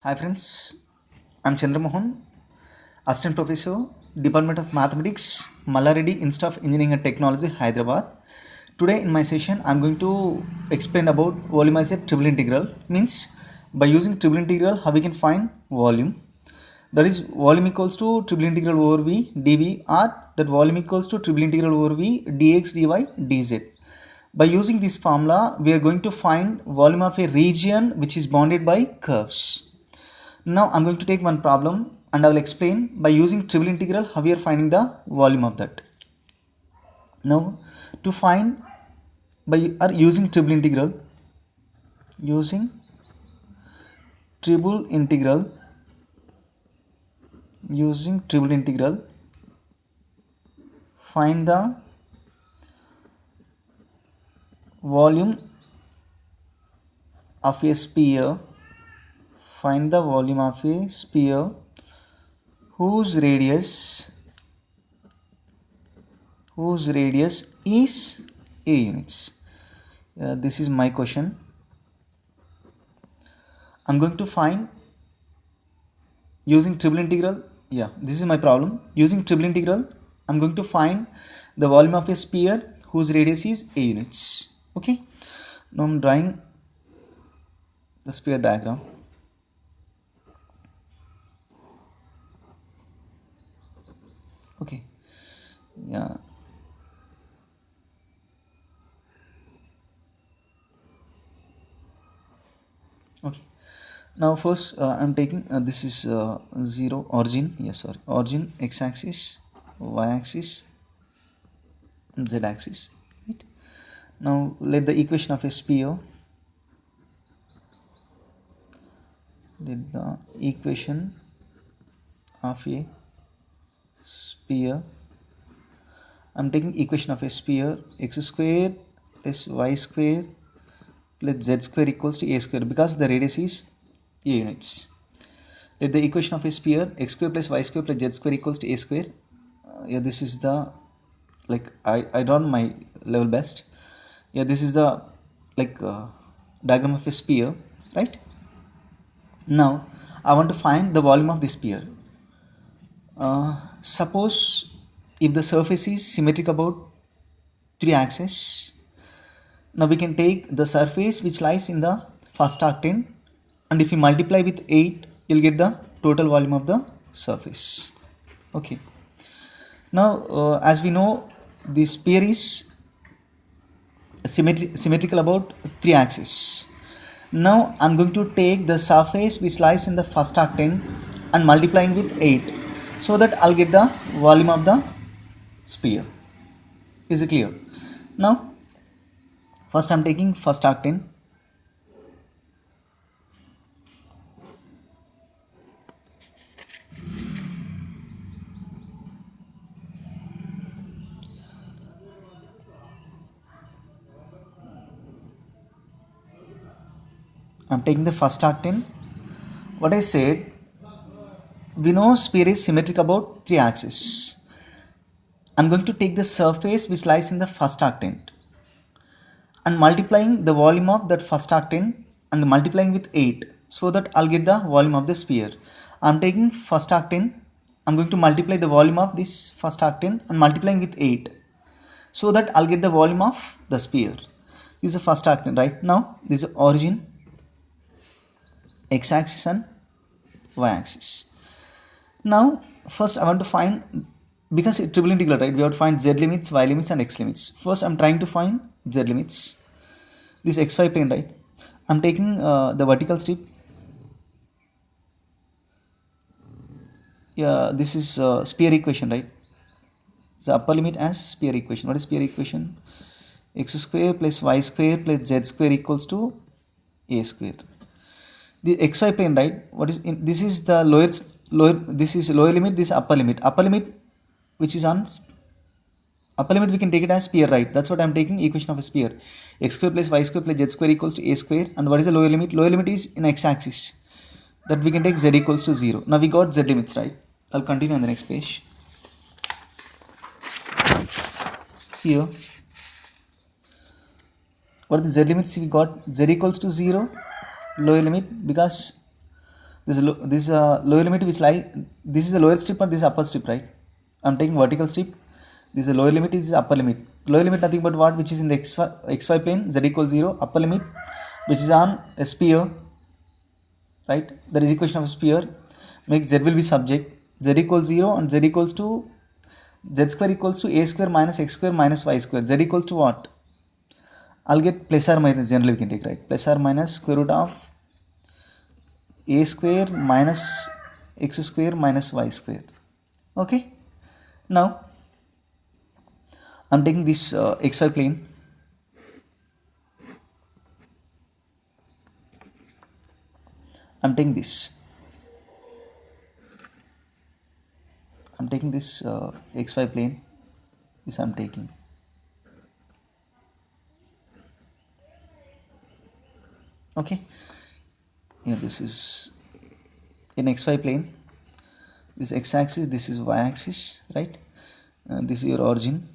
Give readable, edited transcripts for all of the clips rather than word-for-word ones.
Hi friends, I'm Chandramohan, Assistant Professor, Department of Mathematics, Mallareddy Institute of Engineering and Technology, Hyderabad. Today in my session, I'm going to explain about volumetric triple integral. Means by using triple integral, how we can find volume. That is volume equals to triple integral over V dV, or that volume equals to triple integral over V dx dy dz. By using this formula, we are going to find volume of a region which is bounded by curves. Now I'm going to take one problem and I will explain by using triple integral how we are finding the volume of that. Now to find by using using triple integral using triple integral find the volume of a sphere. Find the volume of a sphere whose radius is a units. This is my question. I'm going to find using triple integral. This is my problem. Using triple integral, I'm going to find the volume of a sphere whose radius is a units. Okay. Now I'm drawing the sphere diagram. Okay. Yeah. Okay. Now first I'm taking this is 0 origin. Origin x-axis, y-axis, z-axis. Right. Now let the equation of a sphere. Let the equation of a sphere. I'm taking equation of a sphere x square plus y square plus z square equals to a square because the radius is a units. Let the equation of a sphere x square plus y square plus z square equals to a square. This is the I done my level best. This is the diagram of a sphere, right? Now I want to find the volume of this sphere. Suppose if the surface is symmetric about 3 axes, now we can take the surface which lies in the first octane, and if you multiply with 8, you'll get the total volume of the surface. Okay. Now as we know, the sphere is symmetrical about 3 axes. Now I'm going to take the surface which lies in the first octane and multiplying with 8, so that I'll get the volume of the sphere. Is it clear? Now first I'm taking first octane. I'm taking the first octane. What I said, we know sphere is symmetric about 3 axes. I'm going to take the surface which lies in the first octane and multiplying the volume of that first octane and multiplying with 8, so that I'll get the volume of the sphere. I'm taking first octane. I'm going to multiply the volume of this first octane and multiplying with 8, so that I'll get the volume of the sphere. This is the first octane. Right now this is origin, x-axis and y-axis. Now first I want to find, because it's triple integral, right, we have to find z limits, y limits and x limits. First I'm trying to find z limits. This xy plane, right, I'm taking the vertical strip. This is sphere equation, right? The upper limit as sphere equation. What is sphere equation? X square plus y square plus z square equals to a square. The xy plane, right, what is in, this is the lower, this is lower limit, this is upper limit which is on upper limit, we can take it as sphere, right? That's what I'm taking equation of a sphere. X square plus y square plus z square equals to a square. And what is the lower limit? Lower limit is in x-axis, that we can take z equals to 0. Now we got z limits, right? I'll continue on the next page. Here what are the z limits? We got z equals to 0, lower limit, because this lower limit which lie, this is the lower strip or this is upper strip, right? I'm taking vertical strip. This is the lower limit, this is upper limit. Lower limit nothing but what, which is in the xy plane, z equals 0. Upper limit which is on a sphere, right? That is equation of a sphere. Make z will be subject, z equals 0 and z equals to, z square equals to a square minus x square minus y square. Z equals to what? I'll get plus or minus, generally we can take, right? Plus or minus square root of a square minus x square minus y square. Okay. Now I'm taking this xy plane. I'm taking this. I'm taking this xy plane. This I'm taking. Okay. Here this is in xy plane. This x-axis, this is y-axis, right? This is your origin.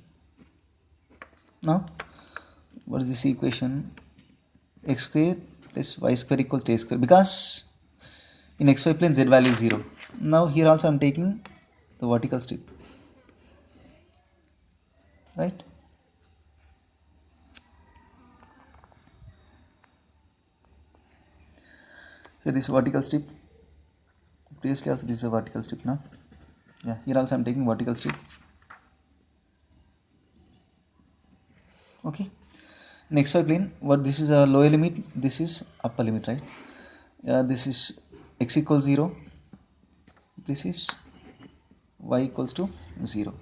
Now, what is this equation? X square plus y square equals to a square, because in xy plane z value is 0. Now here also I am taking the vertical strip, right? Here this vertical strip. Previously also this is a vertical strip now. Yeah, here also I am taking vertical strip. Okay. In xy plane, what this is a lower limit, this is upper limit, right? This is x equals 0. This is y equals to 0.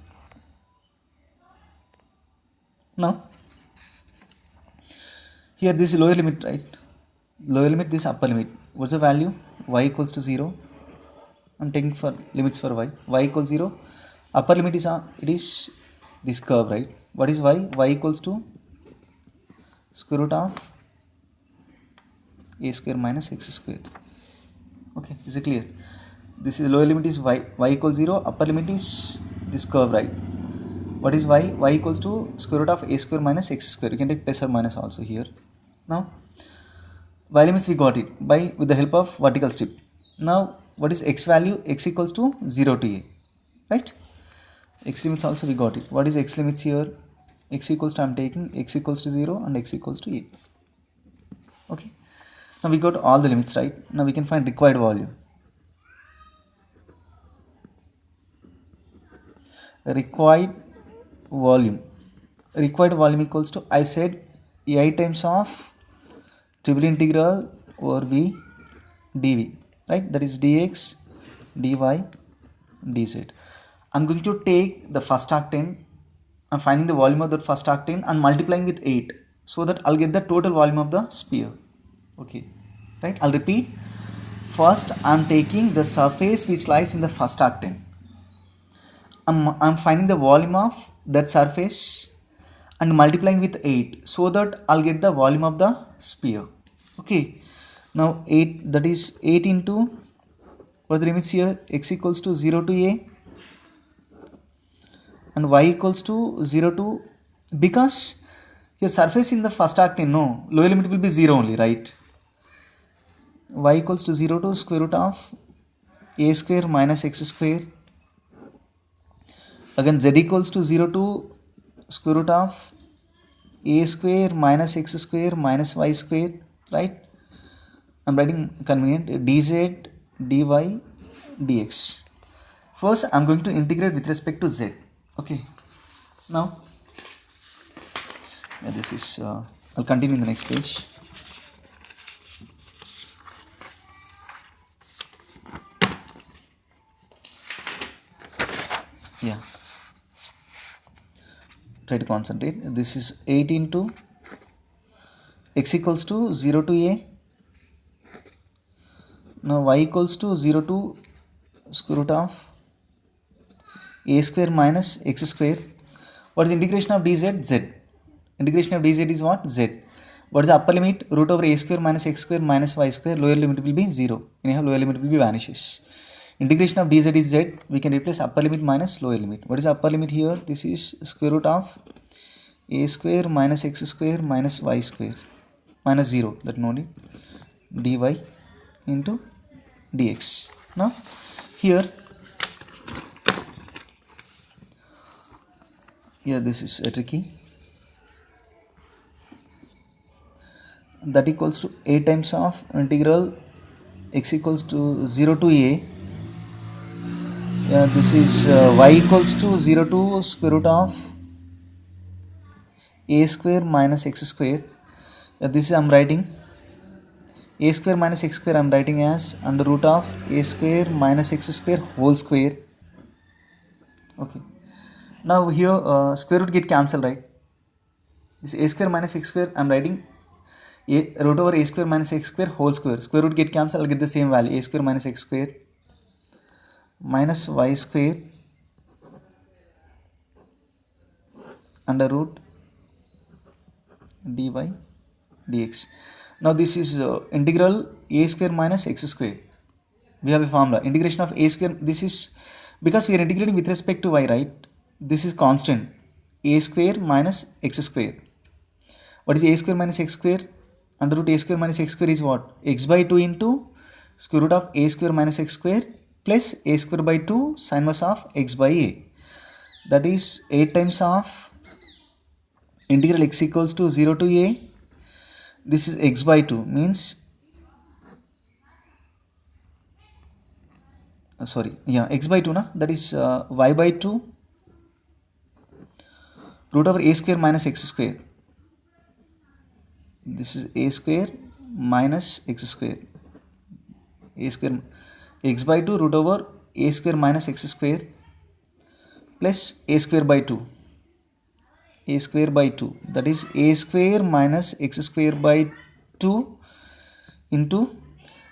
Now here this is lower limit, right? Lower limit, this upper limit. What's the value? Y equals to 0. I'm taking for limits for y. Y equals 0. Upper limit is it is this curve, right? What is y? Y equals to square root of a square minus x square. Okay, is it clear? This is lower limit is y. Y equals 0. Upper limit is this curve, right? What is y? Y equals to square root of a square minus x square. You can take plus or minus also here. Now y limits we got it by with the help of vertical strip. Now what is x value? X equals to 0 to a, right? X limits also we got it. What is x limits here? X equals to, I'm taking x equals to 0 and x equals to a. Okay. Now we got all the limits, right? Now we can find required volume. Required volume equals to, I said, a times of triple integral over v dv, right? That is dx dy dz. I'm going to take the first octane. I'm finding the volume of that first octane and multiplying with 8, so that I'll get the total volume of the sphere. Okay, right? I'll repeat. First, I'm taking the surface which lies in the first octane. I'm finding the volume of that surface and multiplying with 8, so that I'll get the volume of the sphere. Okay, now 8, that is 8 into, what are the limits here? X equals to 0 to a and y equals to 0 to, because your surface in the first octane, no, lower limit will be 0 only, right? Y equals to 0 to square root of a square minus x square. Again z equals to 0 to square root of a square minus x square minus y square, right? I'm writing convenient, dz dy dx. First I'm going to integrate with respect to z. Okay, now this is I'll continue in the next page. Yeah, try to concentrate. This is 8 into x equals to 0 to a. Now y equals to 0 to square root of a square minus x square. What is integration of dz? Z. Integration of dz is what? Z. What is the upper limit? Root over a square minus x square minus y square. Lower limit will be 0. Anyhow, lower limit will be vanishes. Integration of dz is z. We can replace upper limit minus lower limit. What is the upper limit here? This is square root of a square minus x square minus y square minus 0. That no need. Dy into dx. Now here this is tricky. That equals to a times of integral x equals to 0 to a. This is y equals to 0 to square root of a square minus x square. This is I am writing a square minus x square, I am writing as under root of a square minus x square whole square. Okay. Now here square root get cancelled, right? This a square minus x square, I am writing a root over a square minus x square whole square. Square root get cancelled, I will get the same value, a square minus x square minus y square under root dy dx. Now this is integral a square minus x square. We have a formula, integration of a square. This is because we are integrating with respect to y, right? This is constant, a square minus x square. What is a square minus x square? Under root a square minus x square is what? X by 2 into square root of a square minus x square plus a square by 2 sin inverse of x by a. That is 8 times of integral x equals to 0 to a. This is x by 2 means x by 2 na, that is y by 2 root over a square minus x square. This is a square minus x square, a square x by 2 root over a square minus x square plus a square by 2, a square by 2, that is a square minus x square by 2 into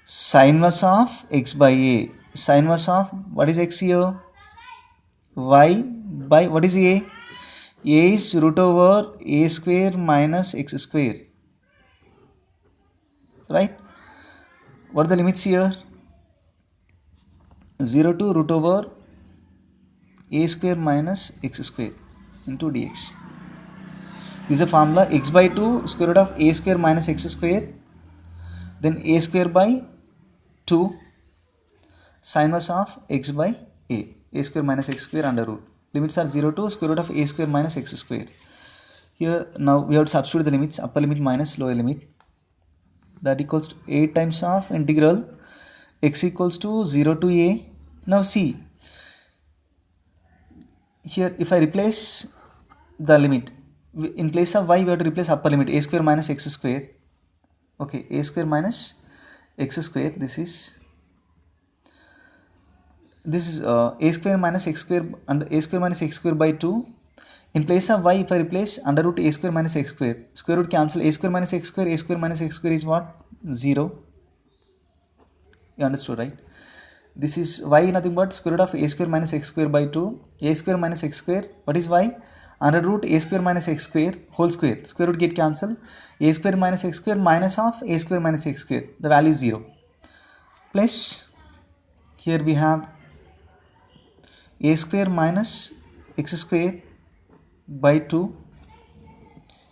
sin inverse of x by a. Sin inverse of what is x here? Y by what is a? A is root over a square minus x square, right? What are the limits here? 0 to root over a square minus x square into dx. This is a formula, x by 2 square root of a square minus x square, then a square by 2 sin inverse of x by a square minus x square under root. Limits are 0 to square root of a square minus x square. Here now we have to substitute the limits, upper limit minus lower limit. That equals to 8 times of integral x equals to 0 to a. Now see, here if I replace the limit, in place of y we have to replace upper limit, a square minus x square. Okay, a square minus x square, this is a square minus x square and a square minus x square by 2. In place of y, if I replace under root a square minus x square, square root cancel, a square minus x square is what? 0. You understood, right? This is y nothing but square root of a square minus x square by 2. A square minus x square, what is y? Under root a square minus x square whole square, square root get cancel, a square minus x square minus of a square minus x square, the value is 0. Plus here we have a square minus x square by 2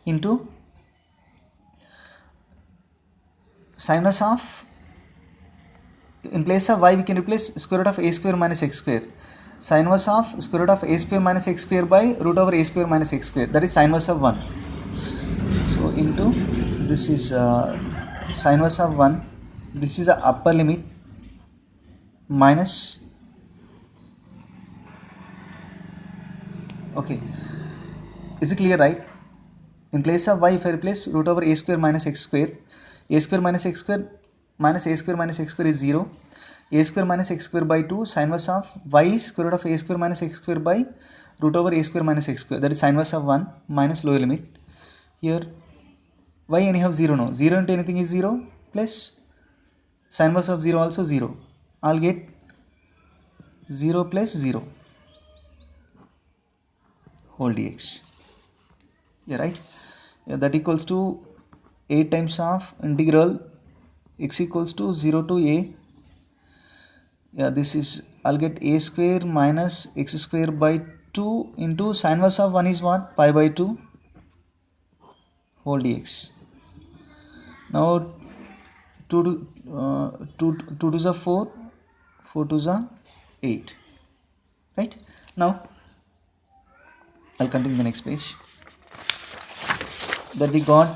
into sin inverse of, in place of y we can replace square root of a square minus x square, sin inverse of square root of a square minus x square by root over a square minus x square, that is sin inverse of 1. So into this is sin inverse of 1, this is the upper limit minus, okay, is it clear, right? In place of y if I replace root over a square minus x square, a square minus x square minus a square minus x square is 0, a square minus x square by 2 sin inverse of y is square root of a square minus x square by root over a square minus x square, that is sin inverse of 1 minus lower limit. Here y anyhow 0 no, 0 into anything is 0 plus sin inverse of 0 also 0, I'll get 0 plus 0 whole dx. Yeah, right? Yeah, that equals to 8 times of integral x equals to 0 to a. Yeah, this is, I'll get a square minus x square by 2 into sin inverse of 1 is what? Pi by 2 whole dx. Now 2 2 to 4, 4 to 8, right? Now I'll continue the next page. That we got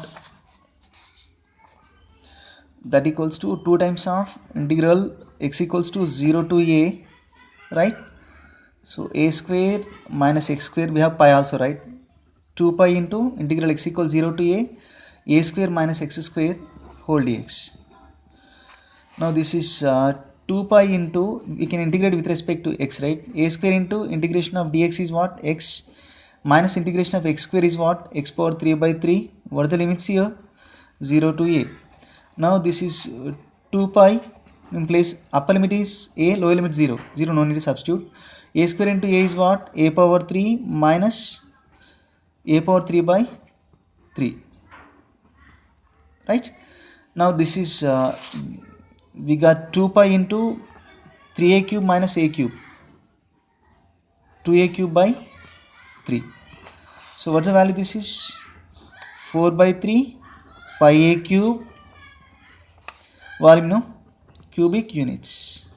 that equals to 2 times of integral x equals to 0 to a, right? So a square minus x square, we have pi also, right? 2 pi into integral x equals 0 to a square minus x square whole dx. Now this is 2 pi into, we can integrate with respect to x, right? A square into integration of dx is what? X minus integration of x square is what? X power 3 by 3. What are the limits here? 0 to a. Now this is 2 pi, in place upper limit is a, lower limit 0. 0, no need to substitute. A square into a is what? A power 3 minus a power 3 by 3, right? Now this is we got 2 pi into 3a cube minus a cube, 2a cube by 3. So what's the value? This is 4 by 3 pi a cube, volume, no, cubic units.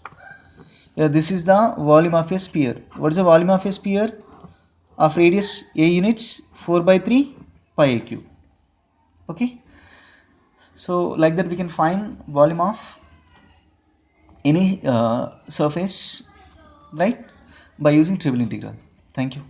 Yeah, this is the volume of a sphere. What is the volume of a sphere of radius a units? 4 by 3 pi a cube. Okay, so like that we can find volume of any surface, right, by using trivial integral. Thank you.